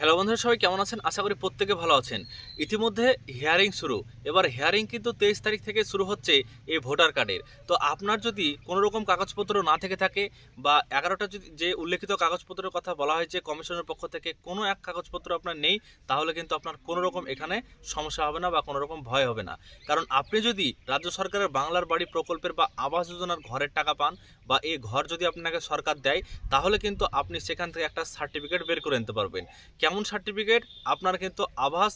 Hello বন্ধুরা, সবাই কেমন আছেন? আশা করি প্রত্যেকে ভালো আছেন। ইতিমধ্যে হিয়ারিং শুরু। এবার হিয়ারিং কিন্তু 23 তারিখ থেকে শুরু হচ্ছে এই ভোটার কার্ডের। তো আপনার যদি কোনো রকম কাগজপত্র না থেকে থাকে বা 11টা যদি যে উল্লেখিত কাগজপত্রের কথা বলা হয়েছে কমিশনের পক্ষ থেকে কোনো এক কাগজপত্র আপনার নেই, তাহলে কিন্তু আপনার কোনো রকম এখানে সমস্যা হবে না বা কোনো রকম ভয় হবে না। কারণ আপনি যদি রাজ্য সরকারের বাংলার বাড়ি প্রকল্পের বা আবাস যোজনার ঘরের টাকা পান বা এই ঘর যদি আপনাকে সরকার দেয়, তাহলে কিন্তু আপনি সেখান থেকে একটা সার্টিফিকেট বের করে নিতে পারবেন। কেমন সার্টিফিকেট? আপনার কিন্তু আবাস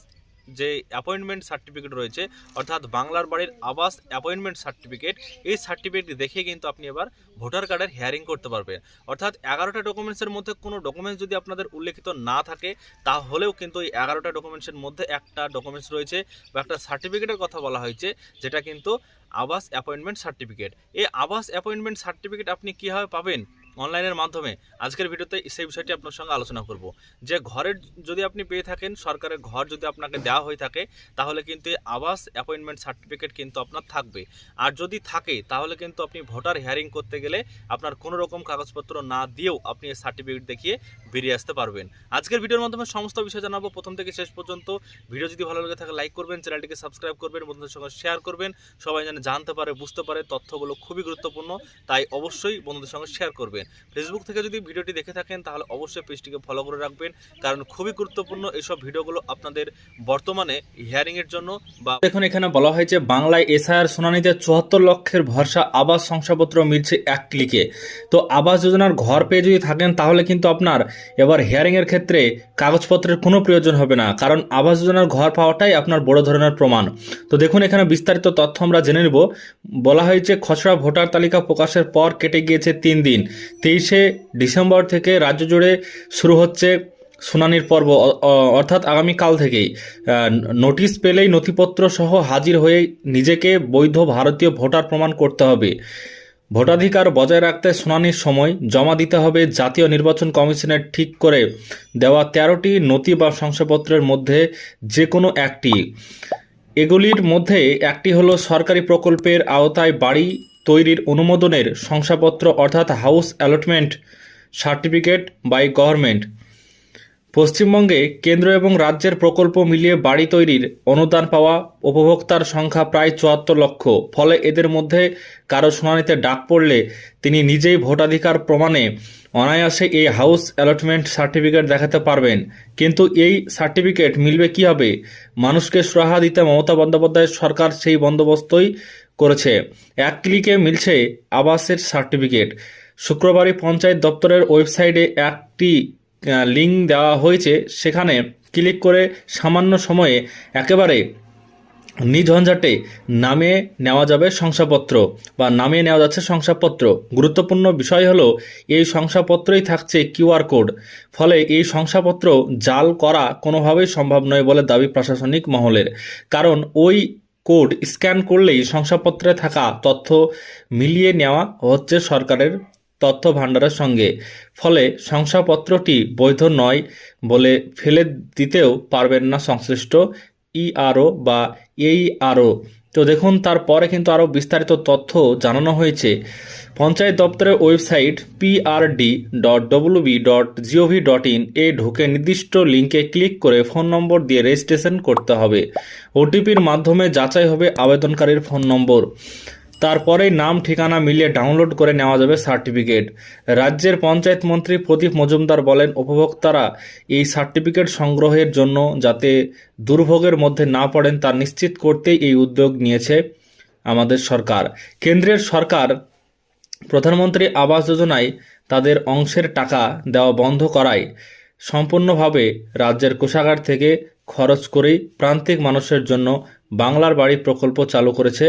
যে অ্যাপয়েন্টমেন্ট সার্টিফিকেট রয়েছে, অর্থাৎ বাংলার বাড়ির আবাস অ্যাপয়েন্টমেন্ট সার্টিফিকেট, এই সার্টিফিকেট দেখে কিন্তু আপনি এবার ভোটার কার্ডের হিয়ারিং করতে পারবেন। অর্থাৎ 11টা ডকুমেন্টসের মধ্যে কোনো ডকুমেন্টস যদি আপনাদের উল্লেখিত না থাকে, তাহলেও কিন্তু এই 11টা ডকুমেন্টসের মধ্যে একটা ডকুমেন্টস রয়েছে বা একটা সার্টিফিকেটের কথা বলা হয়েছে, যেটা কিন্তু আবাস অ্যাপয়েন্টমেন্ট সার্টিফিকেট। এই আবাস অ্যাপয়েন্টমেন্ট সার্টিফিকেট আপনি কীভাবে পাবেন? অনলাইনের মাধ্যমে। আজকের ভিডিওতে সেই বিষয়টি আপনার সঙ্গে আলোচনা করব। যে ঘরের যদি আপনি পেয়ে থাকেন, সরকারের ঘর যদি আপনাকে দেওয়া হয়ে থাকে, তাহলে কিন্তু এই আবাস অ্যাপয়েন্টমেন্ট সার্টিফিকেট কিন্তু আপনার থাকবে। আর যদি থাকে, তাহলে কিন্তু আপনি ভোটার হিয়ারিং করতে গেলে আপনার কোনো রকম কাগজপত্র না দিয়েও আপনি এই সার্টিফিকেট দেখিয়ে বেরিয়ে আসতে পারবেন। আজকের ভিডিওর মাধ্যমে সমস্ত বিষয় জানাবো প্রথম থেকে শেষ পর্যন্ত। ভিডিও যদি ভালো লাগে থাকে লাইক করবেন, চ্যানেলটিকে সাবস্ক্রাইব করবেন, বন্ধুদের সঙ্গে শেয়ার করবেন, সবাই যেন জানতে পারে, বুঝতে পারে। তথ্যগুলো খুবই গুরুত্বপূর্ণ, তাই অবশ্যই বন্ধুদের সঙ্গে শেয়ার করবেন। ফেসবুক থেকে যদি ভিডিওটি দেখে থাকেন, তাহলে অবশ্যই পেজটিকে ফলো করে রাখবেন, কারণ খুবই গুরুত্বপূর্ণ এসব ভিডিওগুলো আপনাদের বর্তমানে হিয়ারিংয়ের জন্য। বা দেখুন, এখানে বলা হয়েছে বাংলায় এসআইআর শুনানিতে 74 লক্ষের ভরসা, আবাস শংসাপত্র মিলছে এক ক্লিকে। তো আবাস যোজনার ঘর পেয়ে যদি থাকেন, তাহলে কিন্তু আপনার এবার হিয়ারিংয়ের ক্ষেত্রে কাগজপত্রের কোনো প্রয়োজন হবে না, কারণ আবাস যোজনার ঘর পাওয়াটাই আপনার বড় ধরনের প্রমাণ। তো দেখুন, এখানে বিস্তারিত তথ্য আমরা জেনে নেব। বলা হয়েছে খসড়া ভোটার তালিকা প্রকাশের পর কেটে গিয়েছে 3 দিন। 23শে ডিসেম্বর থেকে রাজ্য জুড়ে শুরু হচ্ছে শুনানির পর্ব, অর্থাৎ আগামীকাল থেকেই। নোটিশ পেলেই নথিপত্র সহ হাজির হয়ে নিজেকে বৈধ ভারতীয় ভোটার প্রমাণ করতে হবে। ভোটাধিকার বজায় রাখতে শুনানির সময় জমা দিতে হবে জাতীয় নির্বাচন কমিশনের ঠিক করে দেওয়া 13টি নথি বা শংসাপত্রের মধ্যে যে কোনো একটি। এগুলির মধ্যে একটি হলো সরকারি প্রকল্পের আওতায় বাড়ি তৈরির অনুমোদনের শংসাপত্র, অর্থাৎ house allotment certificate by government. পশ্চিমবঙ্গে কেন্দ্র এবং রাজ্যের প্রকল্প মিলিয়ে বাড়ি তৈরির অনুদান পাওয়া উপভোক্তার সংখ্যা প্রায় 74 লক্ষ। ফলে এদের মধ্যে কারো শুনানিতে ডাক পড়লে তিনি নিজেই ভোটাধিকার প্রমাণে অনায়াসে এই হাউস অ্যালটমেন্ট সার্টিফিকেট দেখাতে পারবেন। কিন্তু এই সার্টিফিকেট মিলবে কীভাবে? মানুষকে সুরাহা দিতে মমতা বন্দ্যোপাধ্যায় সরকার সেই বন্দোবস্তই করেছে। এক ক্লিকে মিলছে আবাসের সার্টিফিকেট। শুক্রবারই পঞ্চায়েত দপ্তরের ওয়েবসাইটে একটি লিঙ্ক দেওয়া হয়েছে, সেখানে ক্লিক করে সামান্য সময়ে একেবারে নিঝঞ্ঝাটে নামিয়ে নেওয়া যাবে শংসাপত্র, বা নামিয়ে নেওয়া যাচ্ছে শংসাপত্র। গুরুত্বপূর্ণ বিষয় হলো এই শংসাপত্রেই থাকছে কিউআর কোড। ফলে এই শংসাপত্র জাল করা কোনোভাবেই সম্ভব নয় বলে দাবি প্রশাসনিক মহলের। কারণ ওই কোড স্ক্যান করলেই শংসাপত্রে থাকা তথ্য মিলিয়ে নেওয়া হচ্ছে সরকারের তথ্য ভাণ্ডারের সঙ্গে। ফলে শংসাপত্রটি বৈধ নয় বলে ফেলে দিতেও পারবেন না সংশ্লিষ্ট ইআরও বা এইআরও। তো দেখুন, তারপরে কিন্তু আরও বিস্তারিত তথ্য জানানো হয়েছে। পঞ্চায়েত দপ্তরের ওয়েবসাইট prd.wb.gov.in এ ঢুকে নির্দিষ্ট লিঙ্কে ক্লিক করে ফোন নম্বর দিয়ে রেজিস্ট্রেশন করতে হবে। ওটিপির মাধ্যমে যাচাই হবে আবেদনকারীর ফোন নম্বর। তারপরেই নাম ঠিকানা মিলিয়ে ডাউনলোড করে নেওয়া যাবে সার্টিফিকেট। রাজ্যের পঞ্চায়েত মন্ত্রী প্রদীপ মজুমদার বলেন, উপভোক্তারা এই সার্টিফিকেট সংগ্রহের জন্য যাতে দুর্ভোগের মধ্যে না পড়েন তা নিশ্চিত করতেই এই উদ্যোগ নিয়েছে আমাদের সরকার। কেন্দ্রের সরকার প্রধানমন্ত্রী আবাস যোজনায় তাদের অংশের টাকা দেওয়া বন্ধ করায় সম্পূর্ণভাবে রাজ্যের কোষাগার থেকে খরচ করেই প্রান্তিক মানুষের জন্য বাংলার বাড়ি প্রকল্প চালু করেছে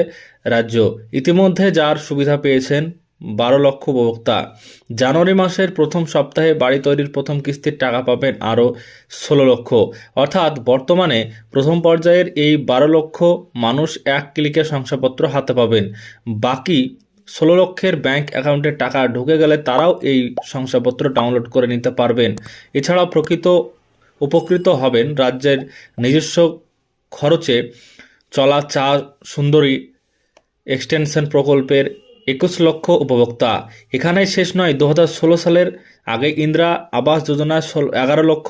রাজ্য। ইতিমধ্যে যার সুবিধা পেয়েছেন 12 লক্ষ উপভোক্তা। জানুয়ারি মাসের প্রথম সপ্তাহে বাড়ি তৈরির প্রথম কিস্তির টাকা পাবেন আরও 16 লক্ষ। অর্থাৎ বর্তমানে প্রথম পর্যায়ের এই 12 লক্ষ মানুষ এক ক্লিকে শংসাপত্র হাতে পাবেন। বাকি 16 লক্ষের ব্যাংক অ্যাকাউন্টে টাকা ঢুকে গেলে তারাও এই শংসাপত্র ডাউনলোড করে নিতে পারবেন। এছাড়াও উপকৃত হবেন রাজ্যের নিজস্ব খরচে চলা চা সুন্দরী এক্সটেনশন প্রকল্পের 21 লক্ষ উপভোক্তা। এখানেই শেষ নয়, 2016 সালের আগে ইন্দিরা আবাস যোজনায় 11 লক্ষ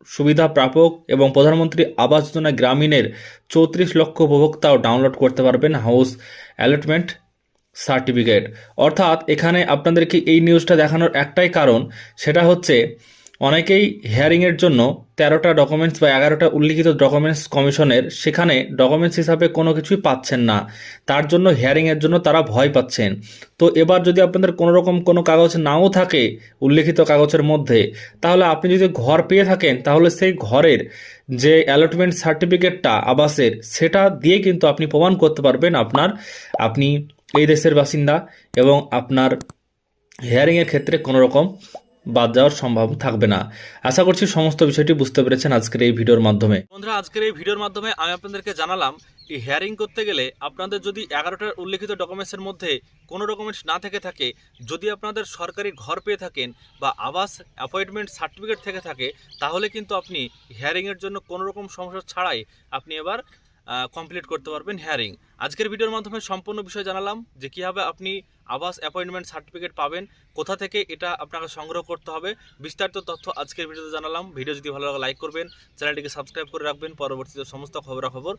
সুবিধা প্রাপক এবং প্রধানমন্ত্রী আবাস যোজনা গ্রামীণের 34 লক্ষ উপভোক্তাও ডাউনলোড করতে পারবেন হাউস অ্যালটমেন্ট সার্টিফিকেট। অর্থাৎ এখানে আপনাদেরকে এই নিউজটা দেখানোর একটাই কারণ, সেটা হচ্ছে অনেকেই হিয়ারিংয়ের জন্য 13টা ডকুমেন্টস বা 11টা উল্লিখিত ডকুমেন্টস কমিশনের, সেখানে ডকুমেন্টস হিসাবে কোনো কিছুই পাচ্ছেন না, তার জন্য হিয়ারিংয়ের জন্য তারা ভয় পাচ্ছেন। তো এবার যদি আপনাদের কোনো রকম কোনো কাগজ নাও থাকে উল্লিখিত কাগজের মধ্যে, তাহলে আপনি যদি ঘর পেয়ে থাকেন তাহলে সেই ঘরের যে অ্যালটমেন্ট সার্টিফিকেটটা আবাসের, সেটা দিয়ে কিন্তু আপনি প্রমাণ করতে পারবেন আপনি এই দেশের বাসিন্দা এবং আপনার হিয়ারিংয়ের ক্ষেত্রে কোনো রকম বাদ যাওয়ার সম্ভাবনা থাকবে না। আশা করছি সমস্ত বিষয়টি বুঝতে পেরেছেন আজকের এই ভিডিওর মাধ্যমে। বন্ধুরা, আজকের এই ভিডিওর মাধ্যমে আমি আপনাদেরকে জানালাম এই হিয়ারিং করতে গেলে আপনাদের যদি 11টার উল্লিখিত ডকুমেন্টসের মধ্যে কোনো ডকুমেন্টস না থেকে থাকে, যদি আপনাদের সরকারি ঘর পেয়ে থাকেন বা আবাস অ্যাপয়েন্টমেন্ট সার্টিফিকেট থেকে থাকে, তাহলে কিন্তু আপনি হিয়ারিংয়ের জন্য কোনো রকম সমস্যা ছাড়াই আপনি এবার কমপ্লিট করতে পারবেন হিয়ারিং। আজকের ভিডিওর মাধ্যমে সম্পূর্ণ বিষয় জানালাম যে কীভাবে আপনি আবাস অ্যাপয়েন্টমেন্ট সার্টিফিকেট পাবেন, কোথা থেকে এটা আপনাকে সংগ্রহ করতে হবে, বিস্তারিত তথ্য আজকের ভিডিওতে জানালাম। ভিডিও যদি ভালো লাগে লাইক করবেন, চ্যানেলটিকে সাবস্ক্রাইব করে রাখবেন পরবর্তীতে সমস্ত খবরাখবর